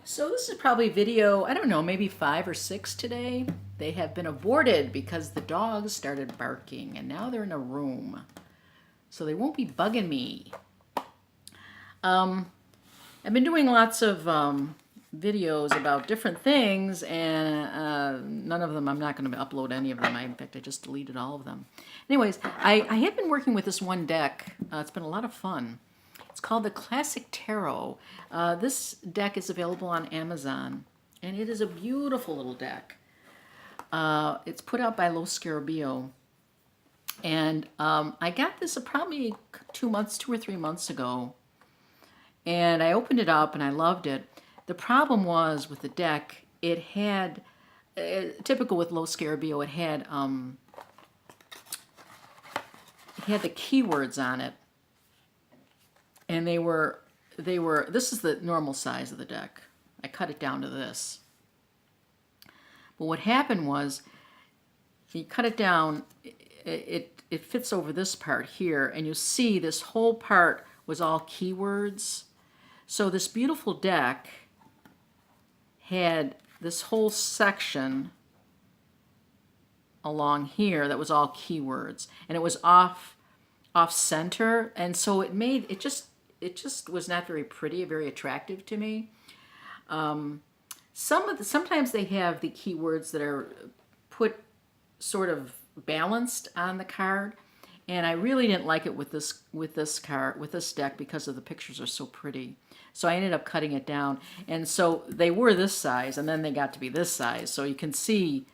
So this is probably video, I don't know, maybe 5 or 6 today. They have been aborted because the dogs started barking and now they're in a room. So they won't be bugging me. I've been doing lots of videos about different things and none of them, I'm not going to upload any of them. In fact, I just deleted all of them. Anyways, I have been working with this one deck. It's been a lot of fun. It's called the Classic Tarot. This deck is available on Amazon, and it is a beautiful little deck. It's put out by Los Scarabeo, and I got this probably 2 or 3 months ago, and I opened it up and I loved it. The problem was with the deck, it had, typical with Los Scarabeo, it had the keywords on it. And they were, this is the normal size of the deck. I cut it down to this. But what happened was, you cut it down, it fits over this part here, and you see this whole part was all keywords. So this beautiful deck had this whole section along here that was all keywords, and it was off center, and so it made it just was not very pretty, very attractive to me. Sometimes they have the keywords that are put sort of balanced on the card, and I really didn't like it with this deck because of the pictures are so pretty. So I ended up cutting it down, and so they were this size, and then they got to be this size. So you can see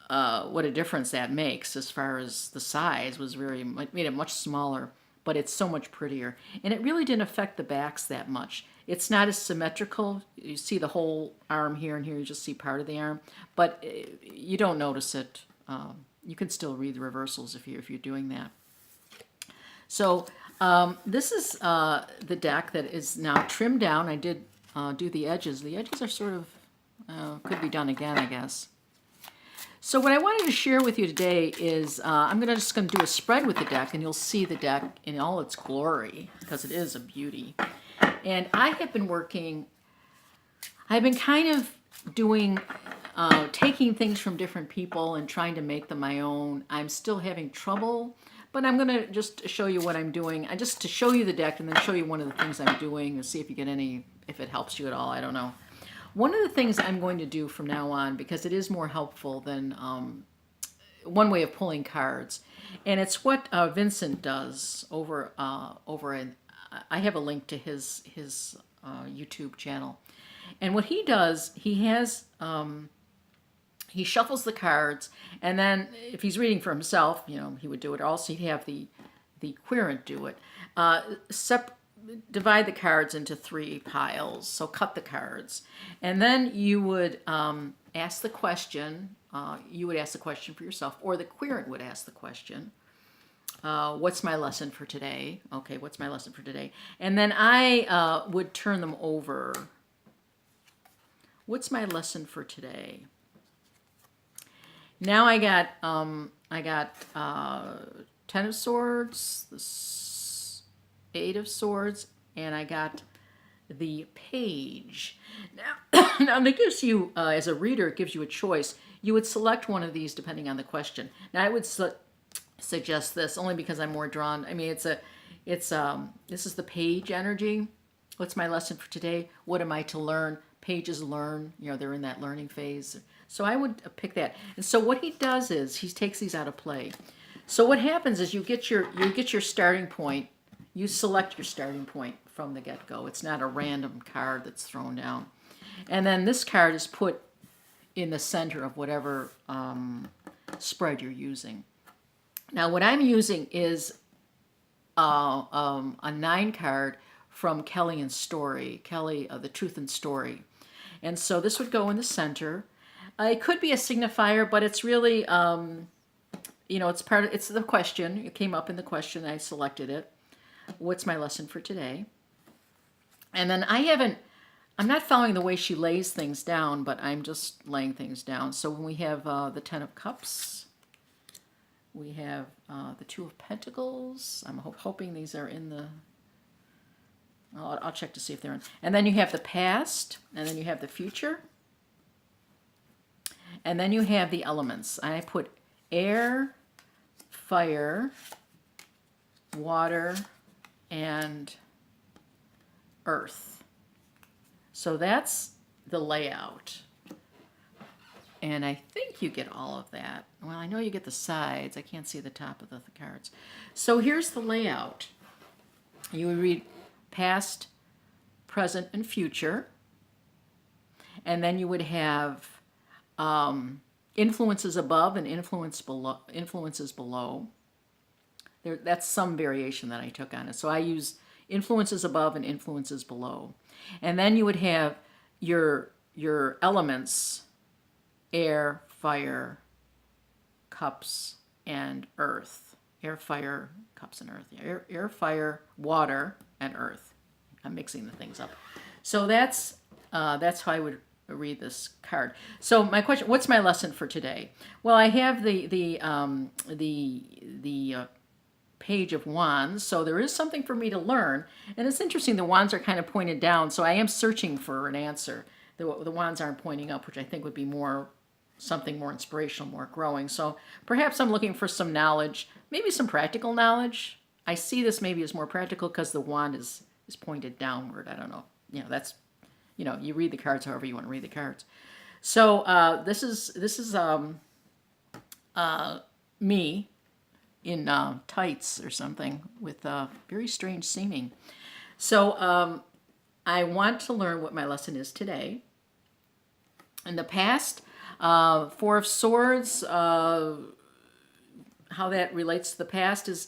what a difference that makes as far as the size made it much smaller, but it's so much prettier. And it really didn't affect the backs that much. It's not as symmetrical. You see the whole arm here, and here you just see part of the arm, but you don't notice it. You can still read the reversals if you're doing that. So this is the deck that is now trimmed down. I did do the edges. The edges are sort of, could be done again, I guess. So what I wanted to share with you today is I'm just going to do a spread with the deck, and you'll see the deck in all its glory because it is a beauty. And I have been working, I've been kind of doing, taking things from different people and trying to make them my own. I'm still having trouble, but I'm going to just show you what I'm doing. Just to show you the deck and then show you one of the things I'm doing and see if you get if it helps you at all. I don't know. One of the things I'm going to do from now on, because it is more helpful than one way of pulling cards, and it's what Vincent does over in, I have a link to his YouTube channel. And what he does, he shuffles the cards, and then if he's reading for himself, he would do it. Also, he'd have the querent do it. Divide the cards into 3 piles, so cut the cards. And then you would ask the question, you would ask the question for yourself, or the querent would ask the question, what's my lesson for today? Okay, what's my lesson for today? And then I would turn them over. What's my lesson for today? Now I got 10 of Swords, the 8 of Swords, and I got the Page. Now it gives you, as a reader, it gives you a choice. You would select one of these depending on the question. Now I would suggest this only because I'm more drawn. I mean, this is the Page energy. What's my lesson for today? What am I to learn? Pages learn. They're in that learning phase. So I would pick that. And so what he does is he takes these out of play. So what happens is you get your starting point. You select your starting point from the get-go. It's not a random card that's thrown down. And then this card is put in the center of whatever spread you're using. Now what I'm using is a 9 card from Kelly and Story. Kelly, The Truth and Story. And so this would go in the center. It could be a signifier, but it's really, it's the question. It came up in the question. I selected it. What's my lesson for today? And then I'm not following the way she lays things down, but I'm just laying things down. So when we have the 10 of Cups, we have the 2 of Pentacles. I'm hoping these are in the I'll check to see if they're in. And then you have the past, and then you have the future, and then you have the elements. I put air, fire, water, and earth. So that's the layout. And I think you get all of that. Well, I know you get the sides. I can't see the top of the cards. So here's the layout. You would read past, present, and future. And then you would have influences above and influences below. That's some variation that I took on it. So I use influences above and influences below. And then you would have your elements, air, fire, cups, and earth. Air, fire, cups, and earth. Air, fire, water, and earth. I'm mixing the things up. So that's how I would read this card. So my question: what's my lesson for today? Well, I have the Page of Wands, so there is something for me to learn. And it's interesting, the wands are kind of pointed down, so I am searching for an answer. The wands aren't pointing up, which I think would be something more inspirational, more growing. So perhaps I'm looking for some knowledge, maybe some practical knowledge. I see this maybe as more practical because the wand is pointed downward. I don't know. That's, you read the cards however you want to read the cards. So this is me in tights or something with very strange seeming. So I want to learn what my lesson is today. In the past, Four of Swords, how that relates to the past is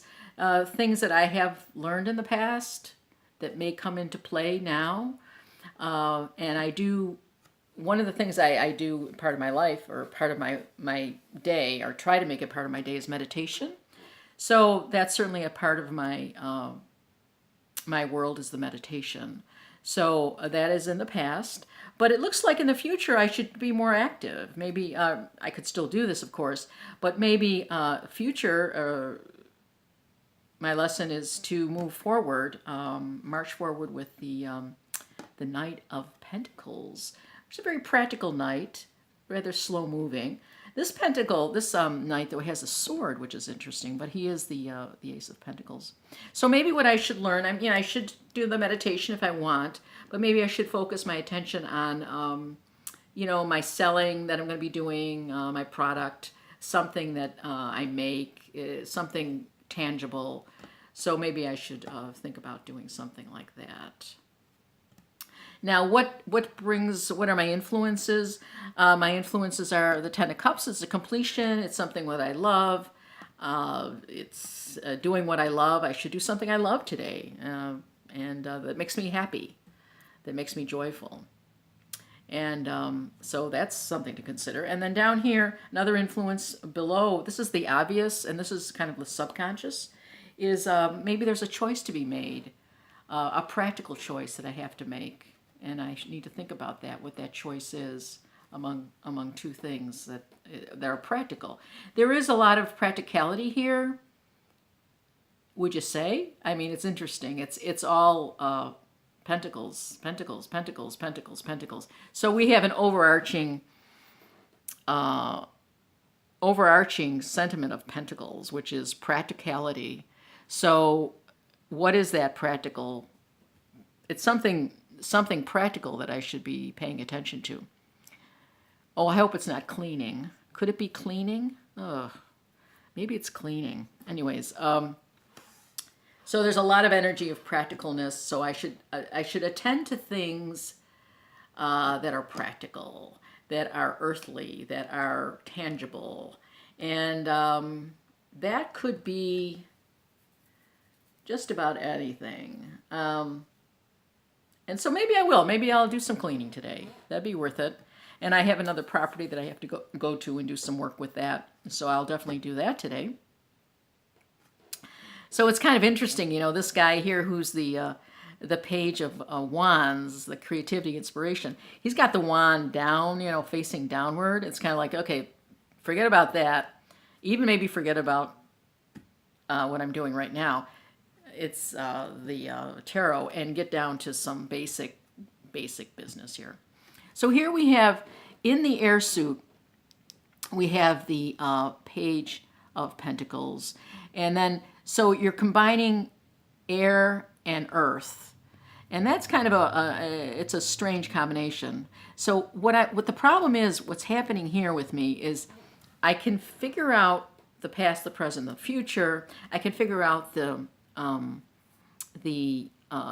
things that I have learned in the past that may come into play now. And I do, one of the things I do part of my life or part of my day, or try to make it part of my day, is meditation. So that's certainly a part of my my world, is the meditation. So that is in the past. But it looks like in the future I should be more active. Maybe I could still do this, of course, but maybe future, my lesson is to move forward, march forward with the Knight of Pentacles, which is a very practical knight, rather slow moving. This Pentacle, this knight, though, has a sword, which is interesting, but he is the Ace of Pentacles. So maybe what I should learn, I should do the meditation if I want, but maybe I should focus my attention on, my selling that I'm going to be doing, my product, something that I make, something tangible. So maybe I should think about doing something like that. Now, what are my influences? My influences are the Ten of Cups. It's a completion. It's something that I love. It's doing what I love. I should do something I love today, and that makes me happy, that makes me joyful. And so that's something to consider. And then down here, another influence below, this is the obvious, and this is kind of the subconscious, is maybe there's a choice to be made, a practical choice that I have to make. And I need to think about that, what that choice is among two things that are practical. There is a lot of practicality here, would you say? It's interesting. It's all pentacles, pentacles, pentacles, pentacles, pentacles. So we have an overarching sentiment of pentacles, which is practicality. So what is that practical? It's something practical that I should be paying attention to. Oh, I hope it's not cleaning. Could it be cleaning? Ugh, maybe it's cleaning. Anyways, so there's a lot of energy of practicalness. So I should attend to things that are practical, that are earthly, that are tangible, and that could be just about anything. And so maybe I will. Maybe I'll do some cleaning today. That'd be worth it. And I have another property that I have to go to and do some work with that. So I'll definitely do that today. So it's kind of interesting, this guy here who's the Page of Wands, the creativity, inspiration. He's got the wand down, facing downward. It's kind of like, okay, forget about that. Even maybe forget about what I'm doing right now. it's the tarot and get down to some basic business here. So here we have in the air suit, we have the Page of Pentacles, and then so you're combining air and earth, and that's kind of it's a strange combination. So what the problem is, what's happening here with me is I can figure out the past, the present, the future. I can figure out the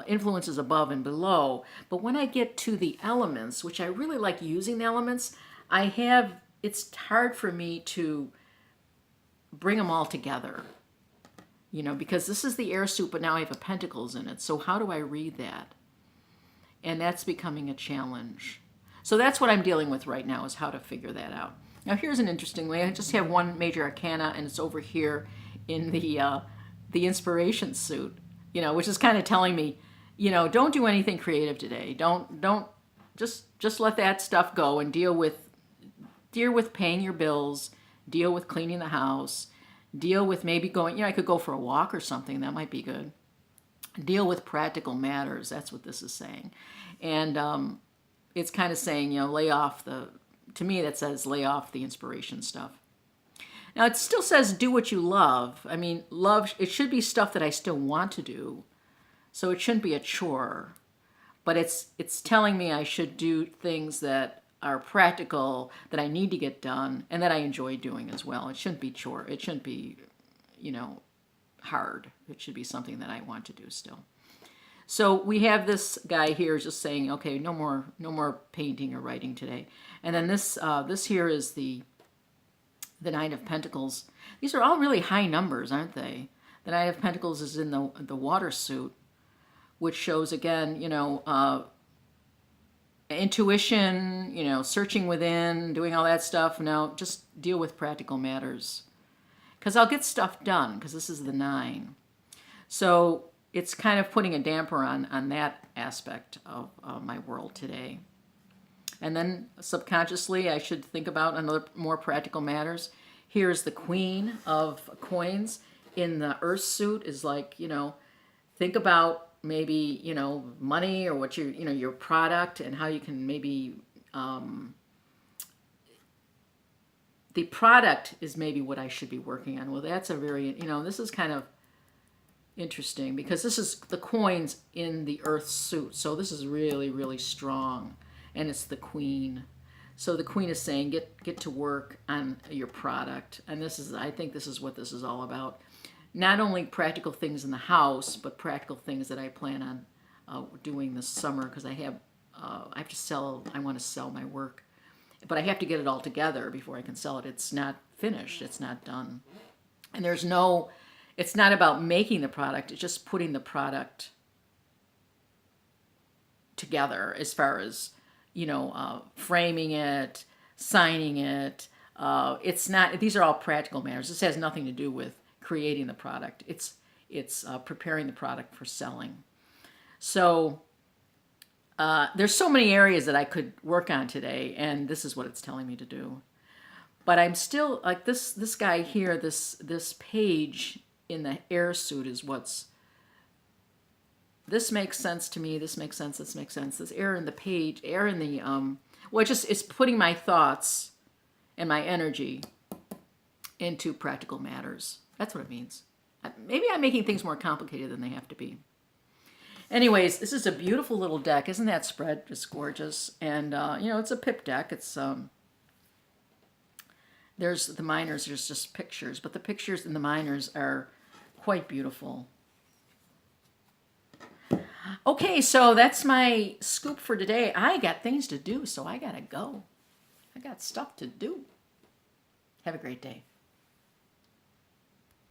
influences above and below. But when I get to the elements, which I really like using the elements, it's hard for me to bring them all together, because this is the air suit, but now I have a pentacles in it. So how do I read that? And that's becoming a challenge. So that's what I'm dealing with right now, is how to figure that out. Now here's an interesting way. I just have one major arcana, and it's over here in the inspiration suit, which is kind of telling me, don't do anything creative today. Don't just let that stuff go and deal with paying your bills, deal with cleaning the house, deal with maybe going, I could go for a walk or something. That might be good. Deal with practical matters. That's what this is saying. And it's kind of saying, to me that says lay off the inspiration stuff. Now it still says do what you love. I mean, love, it should be stuff that I still want to do. So it shouldn't be a chore. But it's telling me I should do things that are practical, that I need to get done, and that I enjoy doing as well. It shouldn't be chore. It shouldn't be, hard. It should be something that I want to do still. So we have this guy here just saying, okay, no more painting or writing today. And then this here is the Nine of Pentacles. These are all really high numbers, aren't they? The Nine of Pentacles is in the water suit, which shows again, intuition, searching within, doing all that stuff. Now just deal with practical matters, because I'll get stuff done, because this is the 9. So it's kind of putting a damper on that aspect of my world today. And then subconsciously, I should think about another more practical matters. Here's the Queen of Coins in the Earth suit, is like, think about maybe, money, or what your product, and how you can maybe, the product is maybe what I should be working on. Well, that's a very, this is kind of interesting, because this is the coins in the Earth suit. So this is really, really strong. And it's the Queen. So the Queen is saying, get to work on your product. And I think this is what this is all about. Not only practical things in the house, but practical things that I plan on doing this summer, because I want to sell my work. But I have to get it all together before I can sell it. It's not finished. It's not done. And it's not about making the product. It's just putting the product together, as far as, framing it, signing it. It's not, these are all practical matters. This has nothing to do with creating the product. It's preparing the product for selling. So there's so many areas that I could work on today, and this is what it's telling me to do. But I'm still, like this guy here, this page in the air suit is this makes sense to me, this makes sense, this makes sense. This air in the page, air in the, it's putting my thoughts and my energy into practical matters. That's what it means. Maybe I'm making things more complicated than they have to be. Anyways, this is a beautiful little deck. Isn't that spread just gorgeous? And, it's a pip deck. It's, there's the minors, there's just pictures, but the pictures in the minors are quite beautiful. Okay, so that's my scoop for today. I got things to do, so I gotta go. I got stuff to do. Have a great day.